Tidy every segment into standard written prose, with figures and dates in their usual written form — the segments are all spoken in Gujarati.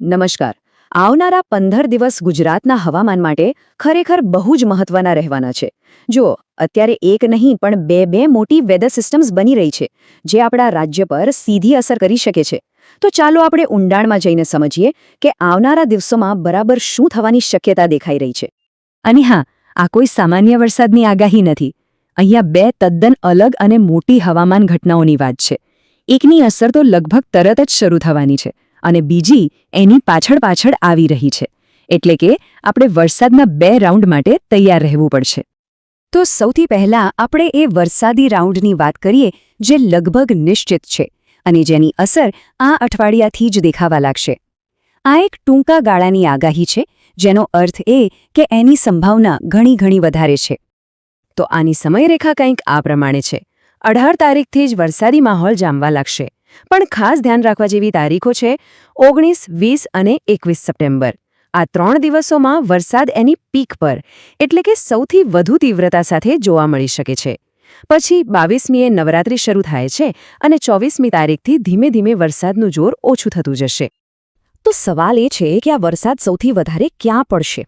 નમસ્કાર. આવનારા 15 દિવસ ગુજરાતના હવામાન માટે ખરેખર બહુ જ મહત્વના રહેવાના છે. જુઓ, અત્યારે એક નહીં પણ બે મોટી વેધર સિસ્ટમ્સ બની રહી છે, જે આપણા રાજ્ય પર સીધી અસર કરી શકે છે. તો ચાલો આપણે ઊંડાણમાં જઈને સમજીએ કે આવનારા દિવસોમાં બરાબર શું થવાની શક્યતા દેખાઈ રહી છે. અને હા, આ કોઈ સામાન્ય વરસાદની આગાહી નથી. અહીંયા બે તદ્દન અલગ અને મોટી હવામાન ઘટનાઓની વાત છે. એકની અસર તો લગભગ તરત જ શરૂ થવાની છે અને બીજી એની પાછળ આવી રહી છે. એટલે કે આપણે વરસાદના 2 રાઉન્ડ માટે તૈયાર રહેવું પડશે. તો સૌથી પહેલાં આપણે એ વરસાદી રાઉન્ડની વાત કરીએ જે લગભગ નિશ્ચિત છે અને જેની અસર આ અઠવાડિયાથી જ દેખાવા લાગશે. આ એક ટૂંકા ગાળાની આગાહી છે, જેનો અર્થ એ કે એની સંભાવના ઘણી વધારે છે. તો આની સમયરેખા કંઈક આ પ્રમાણે છે. 18 તારીખથી જ વરસાદી માહોલ જામવા લાગશે. પણ ખાસ ધ્યાન રાખવા જેવી તારીખો છે 19, 20 અને 21 સપ્ટેમ્બર. આ 3 દિવસોમાં વરસાદ એની પીક પર એટલે કે સૌથી વધુ તીવ્રતા સાથે જોવા મળી શકે છે. પછી 22મીએ નવરાત્રિ શરૂ થાય છે અને 24મી તારીખથી ધીમે ધીમે વરસાદનું જોર ઓછું થતું જશે. તો સવાલ એ છે કે આ વરસાદ સૌથી વધારે ક્યાં પડશે?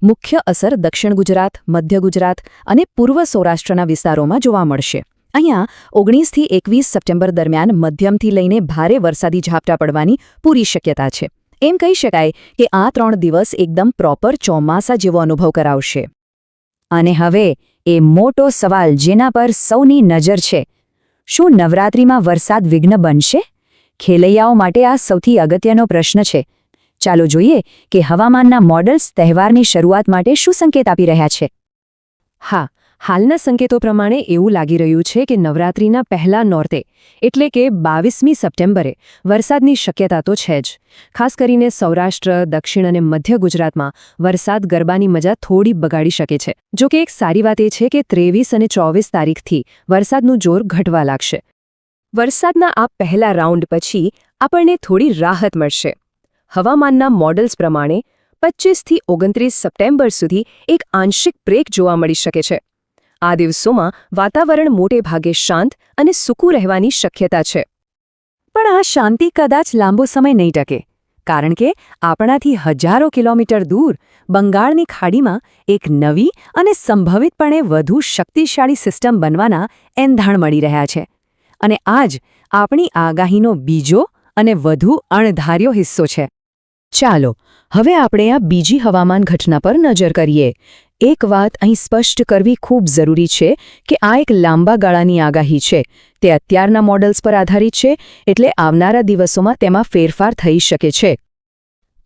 મુખ્ય અસર દક્ષિણ ગુજરાત, મધ્ય ગુજરાત અને પૂર્વ સૌરાષ્ટ્રના વિસ્તારોમાં જોવા મળશે. અહીંયા 19થી 21 સપ્ટેમ્બર દરમિયાન મધ્યમથી લઈને ભારે વરસાદી ઝાપટા પડવાની પૂરી શક્યતા છે. એમ કહી શકાય કે આ 3 દિવસ એકદમ પ્રોપર ચોમાસા જેવો અનુભવ કરાવશે. અને હવે એ મોટો સવાલ જેના પર સૌની નજર છે, શું નવરાત્રિમાં વરસાદ વિઘ્ન બનશે? ખેલૈયાઓ માટે આ સૌથી અગત્યનો પ્રશ્ન છે. ચાલો જોઈએ કે હવામાનના મોડલ્સ તહેવારની શરૂઆત માટે શું સંકેત આપી રહ્યા છે. હા, હાલના સંકેતો પ્રમાણે એવું લાગી રહ્યું છે કે નવરાત્રિના પહેલા નોરતે એટલે કે 22મી સપ્ટેમ્બરે વરસાદની શક્યતા તો છે જ. ખાસ કરીને સૌરાષ્ટ્ર, દક્ષિણ અને મધ્ય ગુજરાતમાં વરસાદ ગરબાની મજા થોડી બગાડી શકે છે. જો કે એક સારી વાત એ છે કે 23 અને 24 તારીખથી વરસાદનું જોર ઘટવા લાગશે. વરસાદના આ પહેલા રાઉન્ડ પછી આપણને થોડી રાહત મળશે. હવામાનના મોડલ્સ પ્રમાણે 25થી 29 સપ્ટેમ્બર સુધી એક આંશિક બ્રેક જોવા મળી શકે છે. આ દિવસોમાં વાતાવરણ મોટે ભાગે શાંત અને સૂકું રહેવાની શક્યતા છે. પણ આ શાંતિ કદાચ લાંબો સમય નહીં ટકે, કારણ કે આપણાથી હજારો કિલોમીટર દૂર બંગાળની ખાડીમાં એક નવી અને સંભવિતપણે વધુ શક્તિશાળી સિસ્ટમ બનવાના એંધાણ મળી રહ્યા છે. અને આ જ આપણી આગાહીનો બીજો અને વધુ અણધાર્યો હિસ્સો છે. ચાલો હવે આપણે આ બીજી હવામાન ઘટના પર નજર કરીએ. એક વાત અહીં સ્પષ્ટ કરવી ખૂબ જરૂરી છે કે આ એક લાંબા ગાળાની આગાહી છે. તે અત્યારના મોડલ્સ પર આધારિત છે, એટલે આવનારા દિવસોમાં તેમાં ફેરફાર થઈ શકે છે.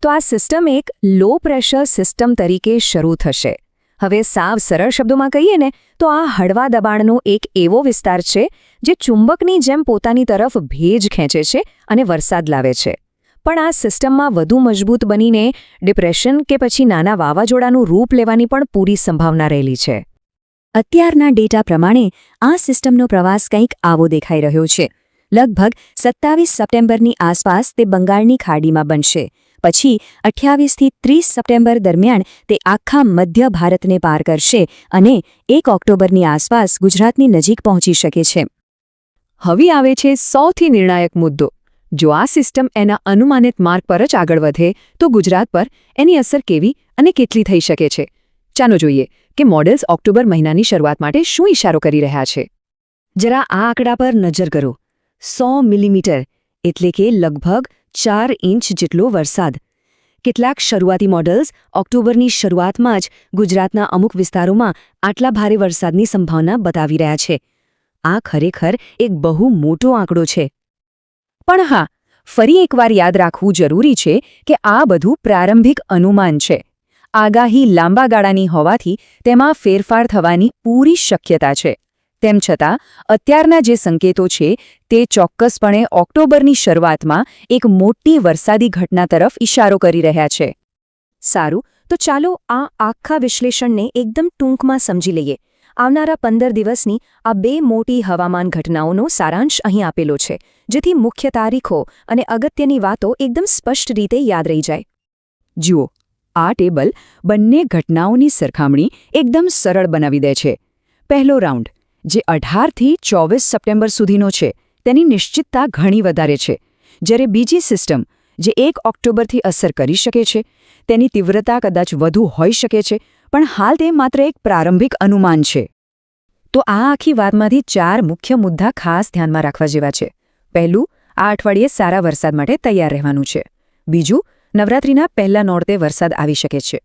તો આ સિસ્ટમ એક લો પ્રેશર સિસ્ટમ તરીકે શરૂ થશે. હવે સાવ સરળ શબ્દોમાં કહીએ ને તો આ હળવા દબાણનો એક એવો વિસ્તાર છે જે ચુંબકની જેમ પોતાની તરફ ભેજ ખેંચે છે અને વરસાદ લાવે છે. પણ આ સિસ્ટમમાં વધુ મજબૂત બનીને ડિપ્રેશન કે પછી નાના વાવાઝોડાનું રૂપ લેવાની પણ પૂરી સંભાવના રહેલી છે. અત્યારના ડેટા પ્રમાણે આ સિસ્ટમનો પ્રવાસ કંઈક આવો દેખાઈ રહ્યો છે. લગભગ 27 સપ્ટેમ્બરની આસપાસ તે બંગાળની ખાડીમાં બનશે. પછી 28થી 30 સપ્ટેમ્બર દરમિયાન તે આખા મધ્ય ભારતને પાર કરશે અને 1 ઓક્ટોબરની આસપાસ ગુજરાતની નજીક પહોંચી શકે છે. હવે આવે છે સૌથી નિર્ણાયક મુદ્દો. જો આ સિસ્ટમ એના અનુમાનિત માર્ગ પર જ આગળ વધે તો ગુજરાત પર એની અસર કેવી અને કેટલી થઈ શકે છે. ચાલો જોઈએ કે મોડલ્સ ઓક્ટોબર મહિનાની શરૂઆત માટે શું ઇશારો કરી રહ્યા છે. જરા આ આંકડા પર નજર કરો. 100 મિલીમીટર એટલે કે લગભગ 4 ઇંચ જેટલો વરસાદ. કેટલાક શરૂઆતી મોડલ્સ ઓક્ટોબરની શરૂઆતમાં જ ગુજરાતના અમુક વિસ્તારોમાં આટલા ભારે વરસાદની સંભાવના બતાવી રહ્યા છે. આ ખરેખર એક બહુ મોટો આંકડો છે. પણ હા, ફરી એકવાર યાદ રાખવું જરૂરી છે કે આ બધું પ્રારંભિક અનુમાન છે. આગાહી લાંબા ગાળાની હોવાથી તેમાં ફેરફાર થવાની પૂરી શક્યતા છે. તેમ છતાં અત્યારના જે સંકેતો છે તે ચોક્કસપણે ઓક્ટોબરની શરૂઆતમાં એક મોટી વરસાદી ઘટના તરફ ઇશારો કરી રહ્યા છે. સારું, તો ચાલો આ આખા વિશ્લેષણને એકદમ ટૂંકમાં સમજી લઈએ. આવનારા 15 દિવસની આ 2 મોટી હવામાન ઘટનાઓનો સારાંશ અહીં આપેલો છે, જેથી મુખ્ય તારીખો અને અગત્યની વાતો એકદમ સ્પષ્ટ રીતે યાદ રહી જાય. જુઓ, આ ટેબલ બંને ઘટનાઓની સરખામણી એકદમ સરળ બનાવી દે છે. પહેલો રાઉન્ડ, જે 18થી 24 સપ્ટેમ્બર સુધીનો છે, તેની નિશ્ચિતતા ઘણી વધારે છે. જ્યારે બીજી સિસ્ટમ જે 1 ઓક્ટોબરથી અસર કરી શકે છે. તેની તીવ્રતા કદાચ વધુ હોઈ શકે છે, પણ હાલ તે માત્ર એક પ્રારંભિક અનુમાન છે. તો આ આખી વાતમાંથી 4 મુખ્ય મુદ્દા ખાસ ધ્યાનમાં રાખવા જેવા છે. પહેલું, આ અઠવાડિયે સારા વરસાદ માટે તૈયાર રહેવાનું છે. બીજું, નવરાત્રિના પહેલા નોરતે વરસાદ આવી શકે છે.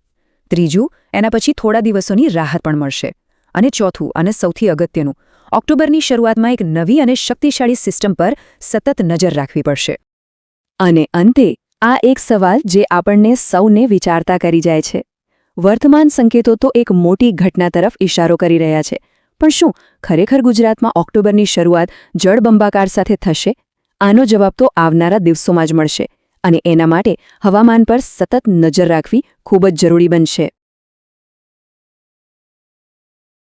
ત્રીજું, એના પછી થોડા દિવસોની રાહત પણ મળશે. અને ચોથું અને સૌથી અગત્યનું, ઓક્ટોબરની શરૂઆતમાં એક નવી અને શક્તિશાળી સિસ્ટમ પર સતત નજર રાખવી પડશે. અને અંતે આ એક સવાલ જે આપણને સૌને વિચારતા કરી જાય છે. વર્તમાન સંકેતો તો એક મોટી ઘટના તરફ ઇશારો કરી રહ્યા છે, પણ શું ખરેખર ગુજરાતમાં ઓક્ટોબરની શરૂઆત જળબંબાકાર સાથે થશે? આનો જવાબ તો આવનારા દિવસોમાં જ મળશે, અને એના માટે હવામાન પર સતત નજર રાખવી ખૂબ જ જરૂરી બનશે.